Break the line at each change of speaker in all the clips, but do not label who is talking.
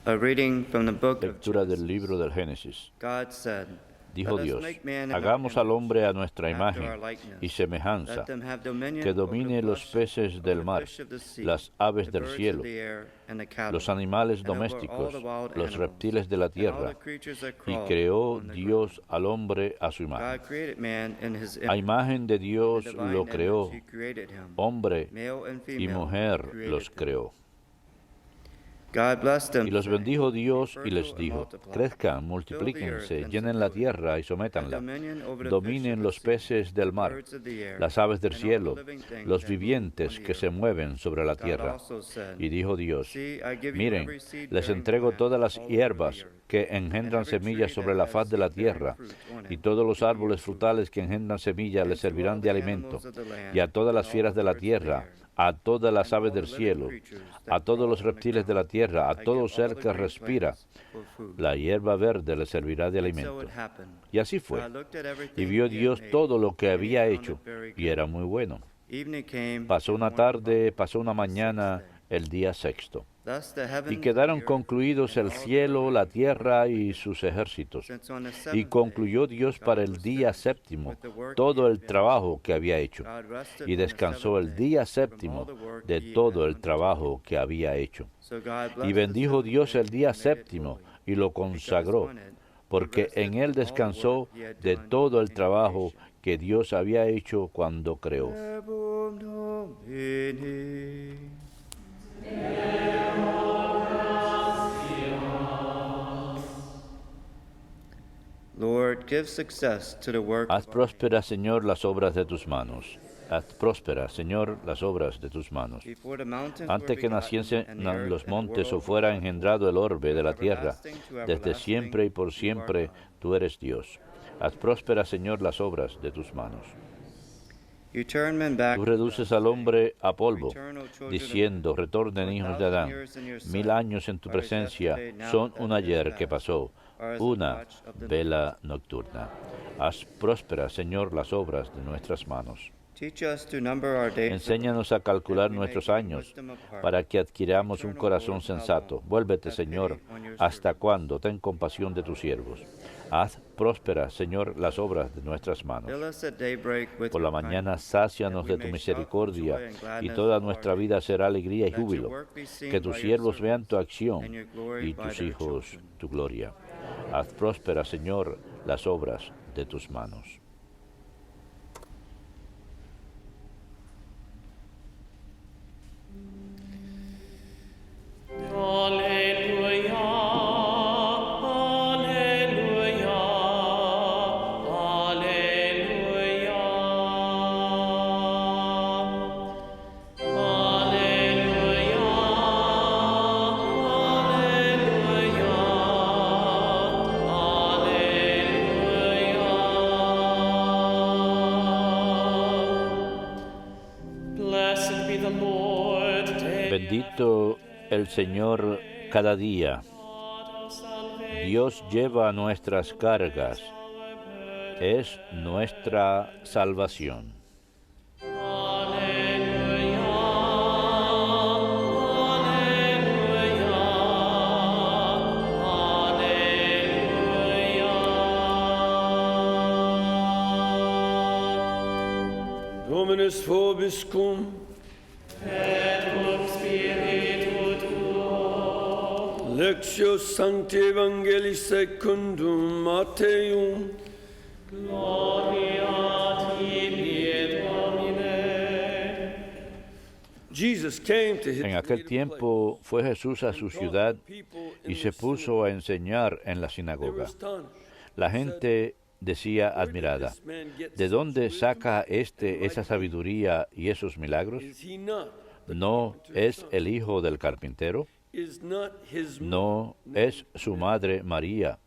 A reading from the book of
Lectura del libro del Génesis.
God said,
Dijo
"Let us
Dios,
make man in our
hagamos al
image,
hombre a nuestra
after our
imagen
likeness.
y semejanza,
Let them have dominion
que
over the
domine los
flesh,
peces
over
del
the
mar,
fish of the sea,
las aves
the
del
birds of
cielo,
the air, and the cattle,
los animales
and over all
domésticos,
the wild
los
animals,
reptiles de la
and all
tierra,
the creatures that
y
crawl
creó
on the
Dios
ground."
al hombre a su imagen.
God created man in his
A
image.
imagen de
In
Dios
divine
lo
image
creó,
he created him.
hombre
Male and
y
female
mujer
created
los
them.
creó.
God blessed them,
Y los
saying,
bendijo Dios
"Be
y les
fertile and
dijo,
multiply,
crezcan,
fill the
multiplíquense,
earth and
llenen la
subdue it.
tierra y
Have
sométanla,
dominion over the fish of
dominen
the
los
sea,
peces del
the
mar,
birds of the air,
las aves del
and all the
cielo,
living things
los
that move on
vivientes
the
que se
earth."
mueven sobre la
God
tierra.
also said,
Y dijo Dios,
"See, I give you
miren,
every seed
les
bearing
entrego
plant
todas las
all over the
hierbas
earth,
que
and
engendran
every
semillas
tree
sobre
that
la
has
faz de la
seed bearing
tierra,
fruit on
y
it
todos los
to be your
árboles
food.
frutales que engendran semillas les
And to all
servirán de
the
alimento,
animals of the land,
y a todas las
and all
fieras
the
de la
birds of the
tierra,
air,
a todas las
and
aves
all
del
the living
cielo,
creatures
a
that
todos
crawl
los
on the
reptiles de la
ground.
tierra, a
I give
todo
all
ser
the
que
green
respira.
plants for food."
La hierba verde le servirá de
And so
alimento.
it happened.
Y así fue.
God looked at
Y
everything
vio
he had
Dios
made,
todo lo que
and he
había
found
hecho,
it very
y
good.
era muy bueno.
Evening came,
Pasó
and
una
morning
tarde,
followed,
pasó una
the sixth
mañana,
day.
el día sexto.
Thus the
Y
heavens
quedaron
and the earth
concluidos
and
el
all
cielo,
their
la
reign were
tierra y
completed.
sus ejércitos.
Since on the
Y
seventh
concluyó
day
Dios para
God
el
was
día
finished
séptimo
with the work he
todo
had
el
finished.
trabajo que había hecho.
God rested
Y
on the
descansó
seventh
el
day
día
from all
séptimo
the work
de
he
todo
had
el
undertaken.
trabajo que había hecho.
So God
Y
blessed the
bendijo
seventh
Dios
day
el día
and made it
séptimo
holy,
y lo
because
consagró,
on it he
porque
rested
en él
from all the
descansó
work he had
de
done
todo el
in
trabajo
creation.
que Dios había hecho cuando creó.
Verbum Domini. Lord, give success to the work
Haz
of our
prósperas, Señor, las obras de tus manos. Haz prósperas, Señor, las obras de tus manos.
Before the mountains
Antes
were
que
begotten,
naciesen
and the earth
los
and the
montes o
world
fuera
without
engendrado el orbe de la tierra,
everlasting to
desde
everlasting,
siempre y por
you are
siempre
God.
tú eres Dios. Haz prósperas, Señor, las obras de tus manos.
You turn men back
Tú
to
reduces
dust,
al hombre a polvo,
return, O children of
diciendo,
men.
retornen hijos de
1,000
Adán.
years in your
1000
sight
años en tu
are as
presencia
yesterday, now
son
that
un
it is
ayer que
past,
pasó,
are as the
una
watch of the night.
vela nocturna. Haz prósperas, Señor, las obras de nuestras manos.
Teach us to number our days,
Enséñanos a calcular nuestros años para que adquiramos un corazón sensato. Vuélvete, Señor, ¿hasta cuándo? Ten compasión de tus siervos. Haz prósperas, Señor, las obras de nuestras manos.
Fill us at daybreak with
Por la
your
mañana
kindness,
sácianos
that
de
we
tu
may
misericordia
shout for joy and
y
gladness
toda
all
nuestra
our
vida
days.
será alegría y
Let your
júbilo.
work be seen
Que
by
tus
your
siervos vean tu
servants,
acción
and your glory
y
by
tus
their
hijos
children.
tu gloria. Haz prósperas, Señor, las obras de tus manos.
Alleluia, alleluia, alleluia. Alleluia, alleluia. Blessed be the Lord, day
Bendito el Señor cada día. Dios lleva nuestras cargas. Es nuestra salvación.
Dominus vobiscum, Lectio Sancti Evangelii secundum Matteum. Jesus came to his
En aquel
native
tiempo
place.
fue Jesús a su ciudad
People
y
in
se
the
puso a
synagogue.
enseñar en la
They were
sinagoga.
astonished.
La gente decía
Where did
admirada,
this man get
¿de
such
dónde
wisdom
saca
and
esa
might?
sabiduría y esos milagros?
Is he not the
¿No
carpenter's
es
son?
el hijo del carpintero?
Is not his
¿No
mother
es su madre María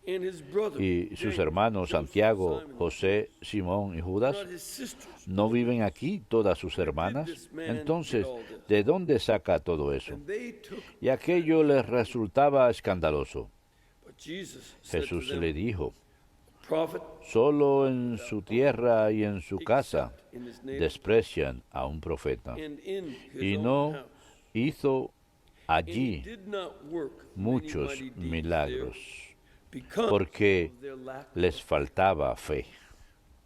and his brother
y sus
James,
hermanos
Joseph,
Santiago,
Simon,
José, Simón y Judas?
not his sisters?
¿No viven aquí todas sus hermanas? Entonces, ¿de dónde saca todo eso?
And they took
Y aquello les resultaba escandaloso.
but Jesus said to
Jesús
them,
le dijo,
prophet
solo en su tierra y en su casa
except in his native
desprecian a un profeta.
and in his
Y
own
no
house.
hizo allí
did not work
muchos
many mighty deeds
milagros,
there because
porque
of their lack of
les faltaba fe.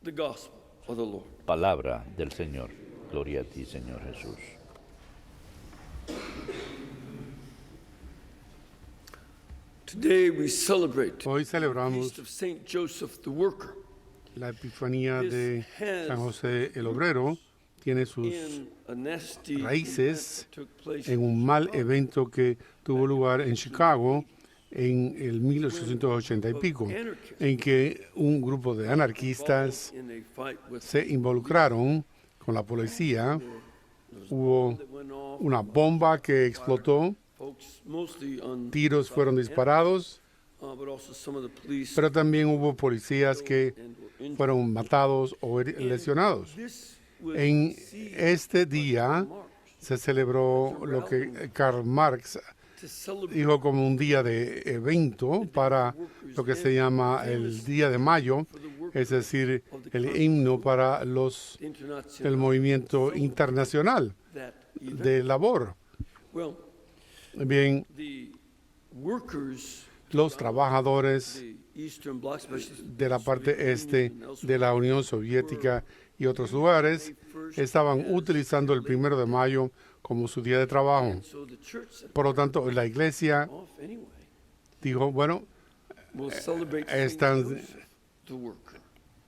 the gospel of the Lord.
Palabra del Señor. Gloria a ti, Señor Jesús.
Today we celebrate
Hoy
the
celebramos
feast of Saint Joseph the Worker
la Epifanía de San José el Obrero. Tiene sus
in a nasty
raíces
event that took place
en un mal evento que tuvo lugar en Chicago en el 1880 y pico, en que un grupo de anarquistas
in a fight with
se involucraron con la policía. Hubo
that went off.
una bomba que explotó,
Folks mostly on
tiros fueron disparados,
but also some of the police
pero también hubo policías que
and were injured.
fueron matados o lesionados.
This was
En
seen
este día
March
se celebró lo que Karl Marx
to celebrate
dijo como un día de evento para lo que se llama el Día de Mayo, es decir, el himno para
the
el
international
movimiento internacional
that event.
de labor.
Well,
Bien,
the workers,
los trabajadores
the Eastern Bloc, especially
de la parte este de la Unión Soviética y otros lugares estaban utilizando el 1 de mayo como su día de trabajo.
so the church said,
Por lo tanto, la iglesia
off anyway.
dijo, bueno,
We'll celebrate Saint
están
Joseph, the worker.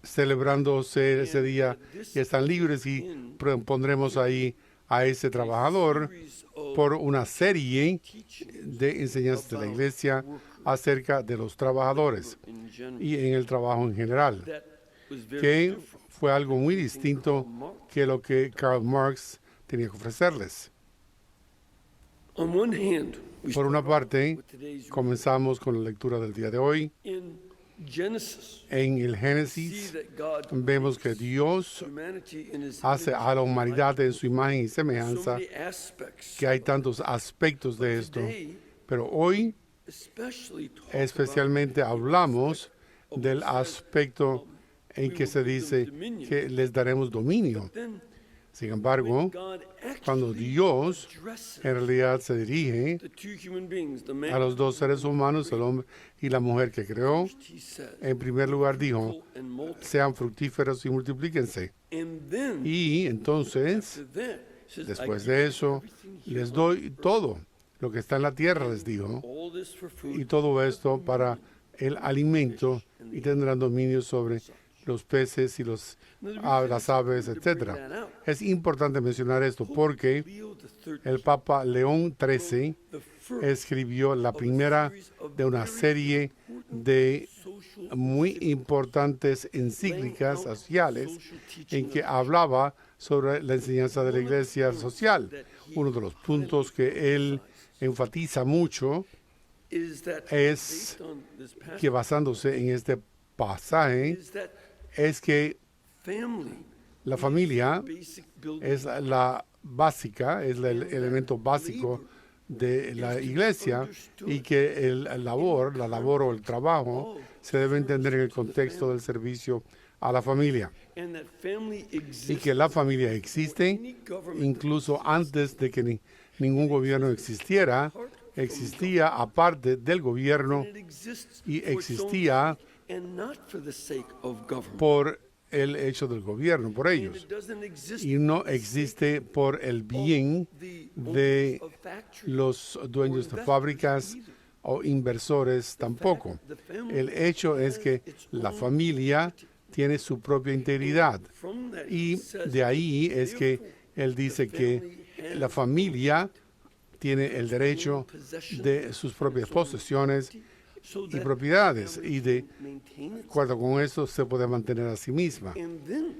celebrándose ese día y están libres y pondremos ahí a ese trabajador
Series of
por una serie
teachings
de enseñanzas de la iglesia acerca de los trabajadores
in general
y en el trabajo en general,
that was very
que
different.
fue algo muy distinto que lo que Karl Marx tenía que ofrecerles.
On one hand, we
Por una
start
parte,
with today's
comenzamos con la lectura del día de hoy.
in Genesis.
En el
See
Génesis
that God
vemos que Dios
humanity in his
hace
image
a la humanidad en su imagen y
so
semejanza,
many aspects.
que hay tantos aspectos de esto.
Today,
Pero hoy
especially talk
especialmente hablamos del aspecto en que se dice que les daremos dominio.
about, then
Sin embargo,
God
cuando
actually
Dios
addresses
en realidad se dirige
the two human beings, the man
a los dos seres humanos, el hombre y la mujer que creó,
he said,
en primer lugar dijo,
and multiply.
sean fructíferos y multiplíquense.
And then
Y entonces,
after that, he says,
después
I
de
give
eso,
everything here
les
on
doy todo lo que está en la tierra, les dijo,
all this for
y
food.
todo esto para el alimento, y tendrán dominio sobre los peces y las aves, etc. Es importante mencionar esto porque
Leo the
el Papa León XIII
the first
escribió la primera de una serie de
social
muy importantes encíclicas sociales en que hablaba sobre la enseñanza de la iglesia social. Uno de los puntos que él enfatiza mucho
is that
es
based on this passage,
que basándose en este pasaje
is that
es que
family
la familia
basic building
es la básica, es el elemento básico de la iglesia y que la labor o el trabajo se debe entender en el contexto del servicio a la familia
and that family
y
exists
que la familia existe
any government
incluso antes de que ningún gobierno existiera, existía aparte del gobierno
it exists
y
for its own
existía
sake and not for the sake of government.
por el hecho del gobierno, por
And
ellos,
it doesn't exist
y no existe por el bien
the
de
owners of factories
los dueños de fábricas o inversores tampoco. El hecho es que la familia tiene su propia integridad
from that
y
he says,
de ahí es que él dice que la familia tiene el derecho de sus propias posesiones
so
y
that
propiedades y de
maintain it.
acuerdo con eso se puede mantener a sí misma.
And then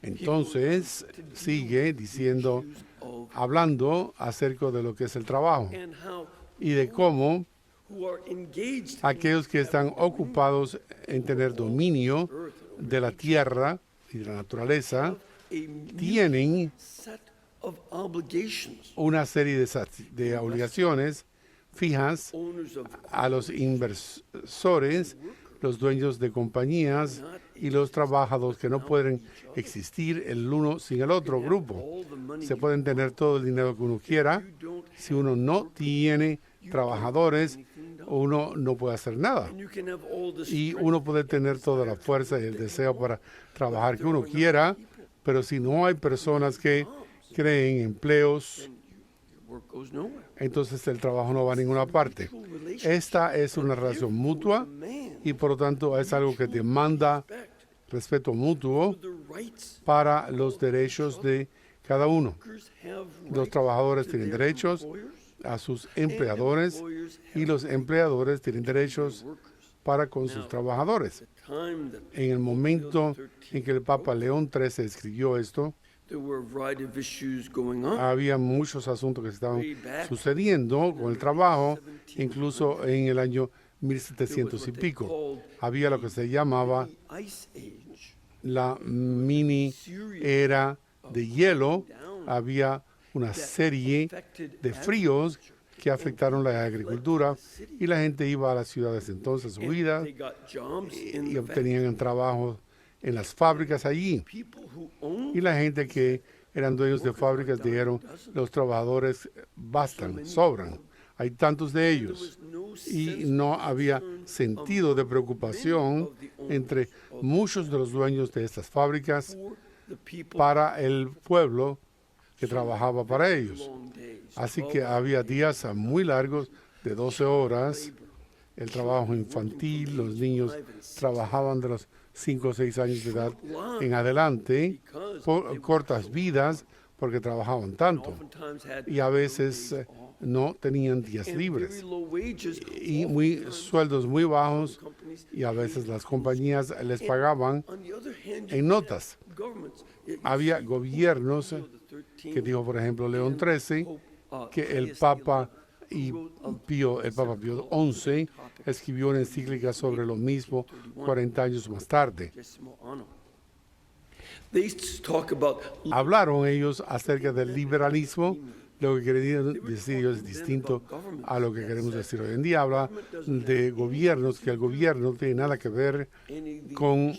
Entonces sigue diciendo,
issues of
hablando acerca de lo que es el trabajo
and how
y de cómo
who are engaged
aquellos que están ocupados en tener dominio de la tierra y de la naturaleza
a
tienen
set of obligations.
una serie de obligaciones fijas
Owners of
a los inversores, los dueños de compañías y los trabajadores que no pueden existir el uno sin el otro grupo.
all the money
Se pueden tener todo el dinero que uno quiera,
you don't
Si uno no tiene trabajadores, uno no puede hacer nada.
And you can have all the
Y
strength
uno puede tener toda la fuerza y el deseo para trabajar que uno quiera, pero si no hay personas que creen empleos,
and your work goes nowhere.
entonces el trabajo no va a ninguna parte.
Equal relationship,
Esta es una relación mutua
demand,
y por lo tanto es algo que demanda
respect
respeto mutuo
for the rights
para los derechos de cada uno.
workers have
Los
rights
trabajadores
to
tienen
their
derechos
employers,
a sus
and
empleadores
employers
y
have
los empleadores tienen derechos
workers.
para con sus trabajadores.
The time that
En el momento en que el Papa León XIII escribió esto,
there were a variety of issues going on.
había muchos asuntos que estaban sucediendo con el trabajo, incluso en el año 1700 y pico. Había lo que se llamaba
The Ice Age,
la mini era de hielo, había una serie de fríos que afectaron la agricultura y la gente iba a las ciudades entonces, su vida,
they got jobs in
y
the
obtenían trabajo en las fábricas allí.
people who owned
Y la gente que eran dueños de fábricas dijeron, los trabajadores bastan, sobran, hay tantos de ellos.
no
Y no había sentido de preocupación entre muchos de los dueños de estas fábricas
for the people
para el pueblo que trabajaba para ellos.
long days.
Así que había días muy largos de 12 horas, el trabajo infantil, los niños trabajaban de los 5 o 6 años de edad en adelante, por cortas vidas, porque trabajaban tanto.
Oftentimes had
Y a veces no tenían días
and
libres.
very low wages.
Y sueldos muy bajos,
Companies,
y a veces las compañías les pagaban
on the other hand,
en notas.
governments.
Había gobiernos que dijo, por ejemplo, León XIII, que el Papa Pío XI escribió una encíclica sobre lo mismo 40 años más tarde.
They used to talk about
Hablaron ellos acerca del liberalismo. Lo que querían decir ellos es distinto a lo que queremos decir hoy en día. Habla de gobiernos, que el gobierno no tiene nada que ver
any of the
con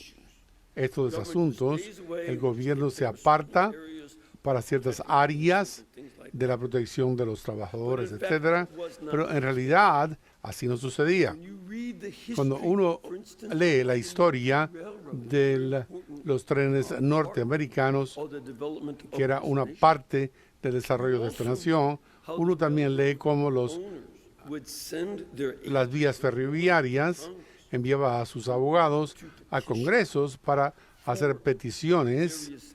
estos asuntos. El gobierno se aparta
areas
para ciertas áreas de la protección de los trabajadores, etcétera, pero en realidad así no sucedía.
when you read the history,
Cuando uno
for instance,
lee la historia de los trenes norteamericanos,
of the development of
que era una parte del desarrollo de esta nación, uno también lee cómo
owners would send their
las vías ferroviarias enviaba a sus abogados a congresos para hacer peticiones
various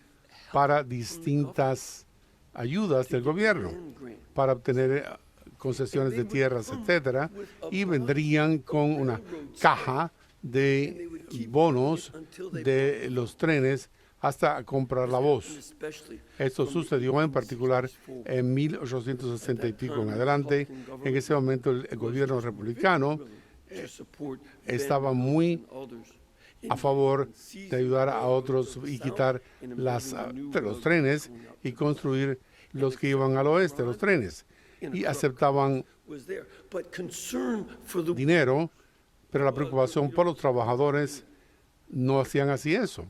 para distintas ayudas del gobierno,
land grant.
para obtener concesiones de tierras, etcétera, y vendrían con una caja de bonos de los trenes hasta comprar la voz.
Especially
Esto sucedió en particular en 1860 y pico en adelante. En ese momento el gobierno republicano
to support
estaba muy
and others
a favor de ayudar a otros y quitar los trenes y construir los que iban al oeste, los trenes. Y aceptaban
was there. But concern for the
dinero, pero la preocupación por los trabajadores no hacían así eso.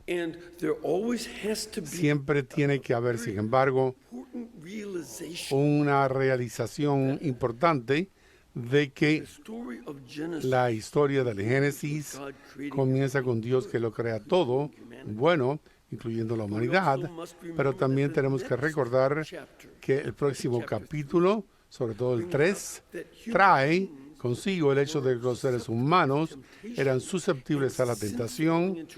and there always has to be
Siempre tiene que haber, sin embargo,
important realization.
una realización importante de que
The story of Genesis,
la historia del Génesis
God creating
comienza con Dios que lo crea todo, bueno, incluyendo la humanidad, pero también tenemos que recordar que el próximo capítulo, sobre todo el 3, trae consigo el hecho de que los seres humanos eran susceptibles a la tentación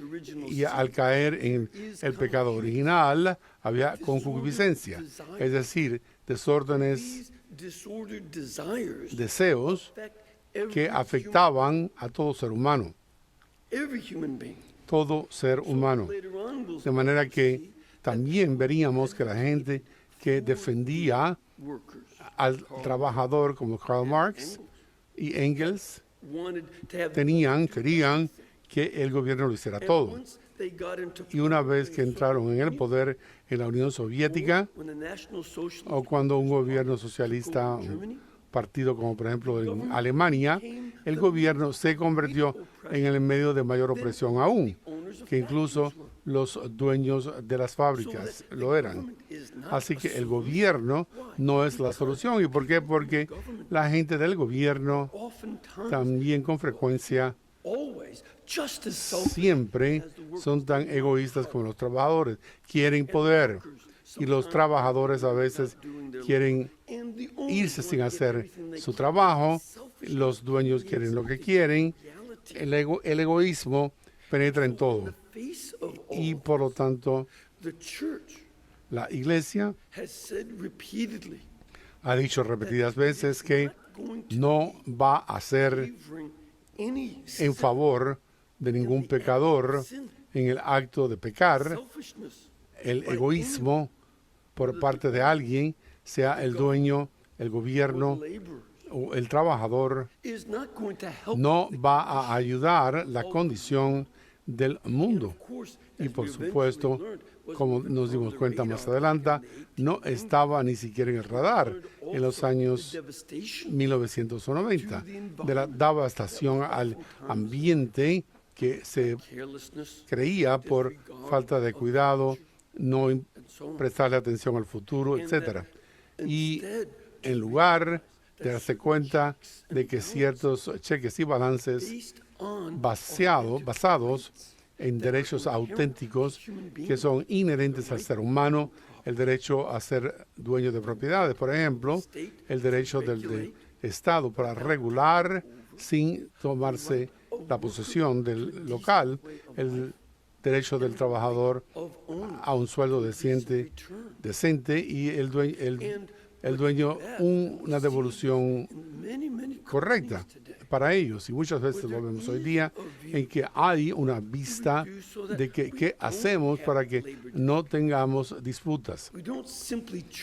y al caer en el pecado original había concupiscencia, es decir, desórdenes,
these disordered desires
deseos
affect every
que afectaban a todo ser humano,
every human being.
todo ser humano.
Later on, we'll
De manera que también veríamos que la gente que defendía
workers
al trabajador como Karl Marx y Engels
wanted to have
querían que el gobierno lo hiciera
and
todo.
once they got into
Y una vez que entraron en el poder en la Unión Soviética
when the National Socialist
o cuando un gobierno socialista, un partido como por ejemplo en Alemania, el gobierno se convirtió en el medio de mayor opresión aún, que incluso los dueños de las fábricas, lo eran. Así que el gobierno no es la solución. ¿Y por qué? Porque la gente del gobierno también con frecuencia siempre son tan egoístas como los trabajadores. Quieren poder y los trabajadores a veces quieren irse sin hacer su trabajo. Los dueños quieren lo que quieren. El egoísmo penetra en todo. Y por lo tanto, la iglesia ha dicho repetidas veces que no va a ser en favor de ningún pecador en el acto de pecar. El egoísmo por parte de alguien, sea el dueño, el gobierno o el trabajador, no va a ayudar la condición del mundo. Y por supuesto, como nos dimos cuenta más adelante, no estaba ni siquiera en el radar en los años 1990 de la devastación al ambiente que se creía por falta de cuidado, no prestarle atención al futuro, etc. Y en lugar de darse cuenta de que ciertos cheques y balances basados en derechos auténticos que son inherentes al ser humano, el derecho a ser dueño de propiedades, por ejemplo, el derecho del Estado para regular sin tomarse la posesión del local, el derecho del trabajador a un sueldo decente y el dueño una devolución correcta para ellos. Y muchas veces lo vemos hoy día en que hay una vista de qué hacemos para que no tengamos disputas.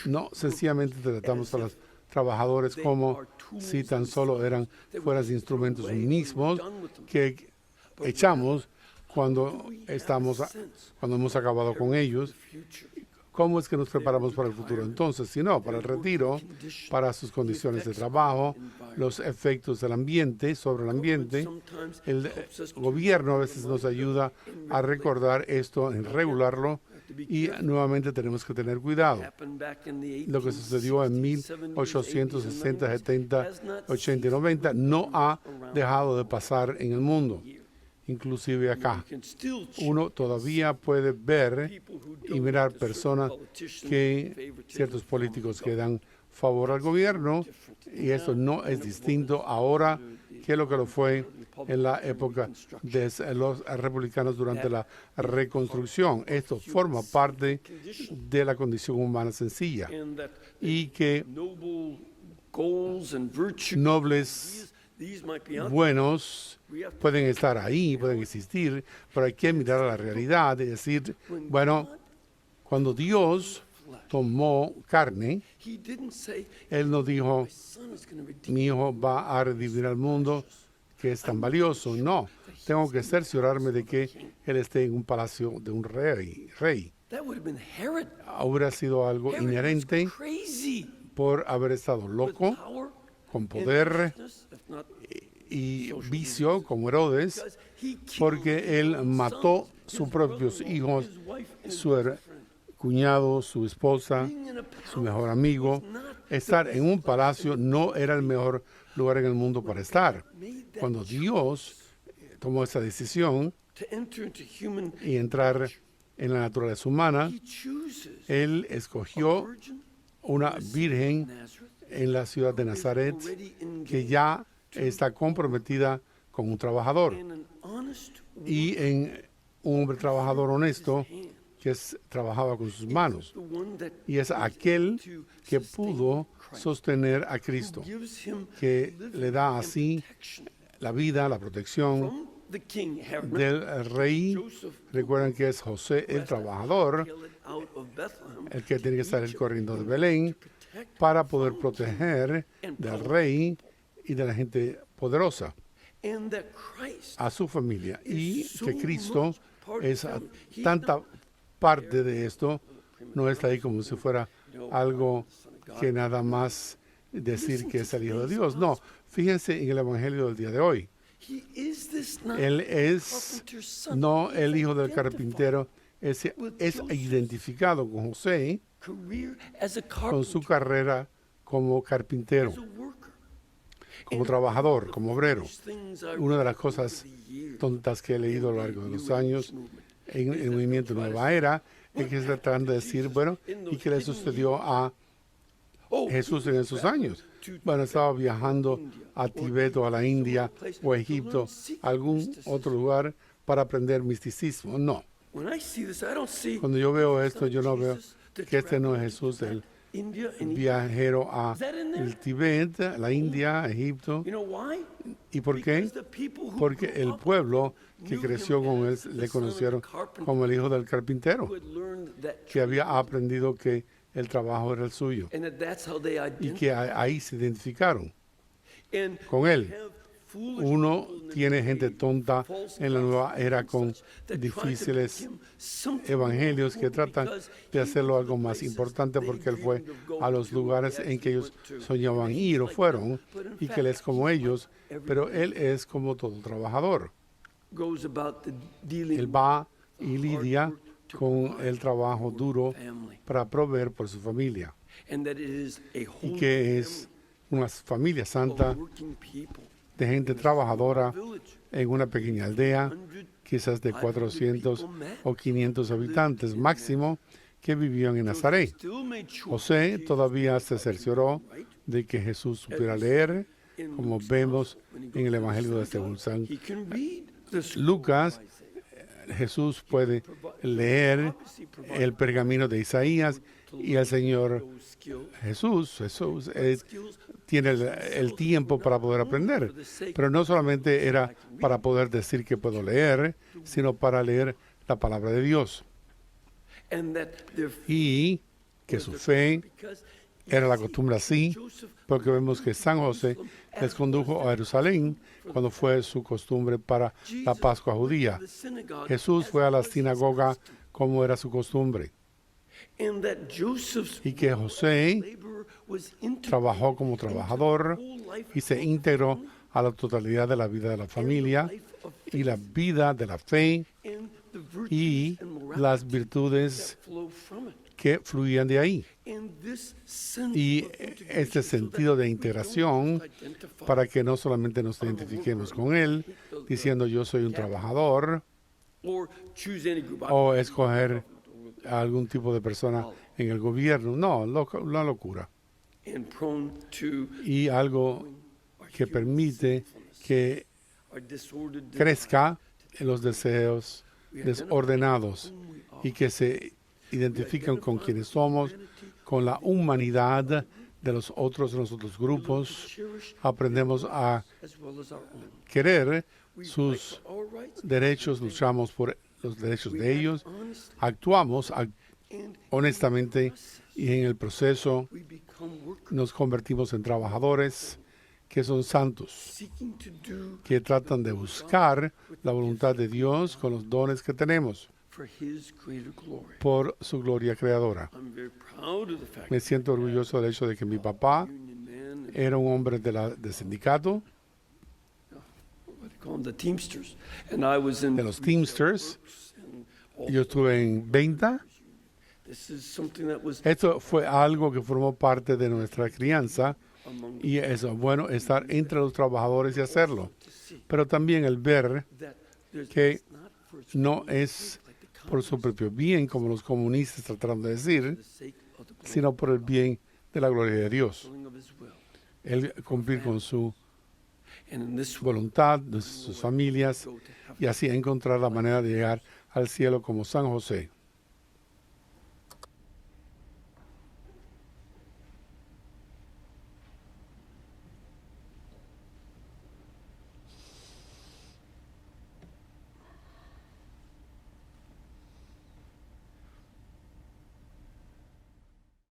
No sencillamente tratamos a los trabajadores como si tan solo fueran instrumentos mismos que echamos cuando hemos acabado con ellos. ¿Cómo es que nos preparamos para el futuro entonces? Si no, para el retiro, para sus condiciones de trabajo, los efectos del ambiente, sobre el ambiente. El gobierno a veces nos ayuda a recordar esto, en regularlo, y nuevamente tenemos que tener cuidado. Lo que sucedió en 1860, 70, 80 y 90 no ha dejado de pasar en el mundo. Inclusive acá, uno todavía puede ver y mirar personas ciertos políticos que dan favor al gobierno, y eso no es distinto ahora que lo fue en la época de los republicanos durante la reconstrucción. Esto forma parte de la condición humana sencilla, y que nobles buenos pueden estar ahí, pueden existir, pero hay que mirar a la realidad y decir, bueno, cuando Dios tomó carne, Él no dijo, mi hijo va a redimir al mundo que es tan valioso. No, tengo que cerciorarme de que Él esté en un palacio de un rey. Hubiera sido algo inherente por haber estado loco, con poder y vicio como Herodes, porque él mató sus propios hijos, su cuñado, su esposa, su mejor amigo. Estar en un palacio no era el mejor lugar en el mundo para estar. Cuando Dios tomó esa decisión y entrar en la naturaleza humana, Él escogió una virgen en la ciudad de Nazaret que ya está comprometida con un trabajador, y en un hombre trabajador honesto que trabajaba con sus manos, y es aquel que pudo sostener a Cristo, que le da así la vida, la protección del rey. Recuerden que es José el trabajador el que tiene que estar corriendo de Belén para poder proteger del rey y de la gente poderosa a su familia, y que Cristo es tanta parte de esto, no está ahí como si fuera algo que nada más decir que es el Hijo de Dios. No, fíjense en el Evangelio del día de hoy. Él es no el hijo del carpintero es identificado con José,
career as a
con su
carpenter,
carrera como carpintero,
as a worker.
como trabajador, como obrero.
These things I
Una de las
read
cosas
over the years
tontas que he leído a lo largo de los años en el movimiento Nueva Era es que se tratan de decir, bueno, ¿y qué le sucedió a
Oh,
Jesús en esos años? Bueno, estaba viajando a Tibet o a la India o a Egipto, a algún otro lugar para aprender misticismo. No.
when I see this, I don't see
Cuando yo veo esto, yo no veo
Jesus, the
que este no es
traveler
Jesús, el
India and
viajero a
Is that in there?
el Tibet, la India, Egipto.
You know why?
¿Y por qué?
Because the people who
Porque
grew
el
up
pueblo que
knew
creció
him
con él
as the
le
son of
conocieron
the carpenter
como el hijo del carpintero,
who had learned that
que había
trade.
aprendido que el trabajo era el suyo
And that's how they
y
identify.
que ahí se identificaron
And
con él.
have foolish
Uno
people in the
tiene gente
day,
tonta
false
en la nueva
prophets
era
and
con
such, that try to
difíciles
make him something
evangelios que
more
tratan
because
de
he
hacerlo
went to
algo
the
más
places
importante
they
porque él fue
dreamed of going
a los
to,
lugares
they
en que ellos
actually went to.
soñaban
And
ir o
he's like
fueron
them, but in
y que
fact,
él es como
he's like
ellos, pero
everybody.
él es como todo trabajador.
Goes about the dealing
Él va y
with the hard
lidia
work to
con
provide
el trabajo
for
duro
family.
para proveer por su familia
And that it is a
y
holy
que es una familia
family
santa
of working people
de gente trabajadora
village.
en una pequeña aldea,
100
quizás de 400 o 500 habitantes máximo, que vivían en Nazaret.
Still made sure
José
Jesus
todavía se cercioró de que Jesús supiera leer,
in
como
Luke's
vemos
gospel, when he
en el
goes to
Evangelio de
the synagogue,
según San
he can read the scroll
Lucas.
of Isaiah.
Jesús puede leer el pergamino de Isaías y el Señor
Those skills,
Jesús tiene el tiempo para poder aprender. Pero no solamente era para poder decir que puedo leer, sino para leer la palabra de Dios.
and that their
Y que su fe
because
era la costumbre así,
Joseph
porque vemos que San José les condujo a Jerusalén cuando fue su costumbre para la Pascua judía.
the synagogue
Jesús fue a la sinagoga como era su costumbre.
and that Joseph's
Y que José
labor was integrated
trabajó como
into the
trabajador
whole life
y se
of
integró a la totalidad de la vida de la familia y la vida de la fe
and the virtues
y
and morality
las virtudes
that flow from it.
que fluían de ahí.
And this sense
Y
of integration
este
so
sentido
that
de
we
integración
don't identify
para que no solamente nos identifiquemos con él, diciendo yo soy un trabajador,
or choose any group.
o escoger a algún tipo de persona en el gobierno. No, la locura.
And prone to
Y algo que permite que
our disordered
crezca en los deseos desordenados y que se identifican con quienes somos, con la humanidad de los otros grupos.
cherish
Aprendemos a
as well as our own.
querer
We
sus
fight for our rights
derechos, luchamos por los derechos
we
de
act
ellos,
honestly,
actuamos
and
honestamente y en el proceso
we become workers
nos convertimos en trabajadores que son santos,
seeking to do
que tratan de buscar la voluntad de Dios con los dones que tenemos
for His greater glory.
por su gloria creadora.
I'm very proud of the fact
Me siento orgulloso del hecho de que mi papá
union man,
era un hombre de sindicato,
what they call them, the Teamsters, and I was in
de los Teamsters.
and all-
Yo estuve en venta.
This is something that was
Esto fue algo que formó parte de nuestra crianza
among
y es bueno estar entre los trabajadores y hacerlo.
to see
Pero también el ver
that there's
que
it's not for its
no
own
es
sake, like the
por su propio bien, como los comunistas trataron de decir,
for the sake of the glory
sino por el bien de la gloria de Dios.
of His will.
Él cumplir con su
And in this way,
voluntad, de sus familias,
go to heaven.
y así encontrar la manera de llegar al cielo como San José.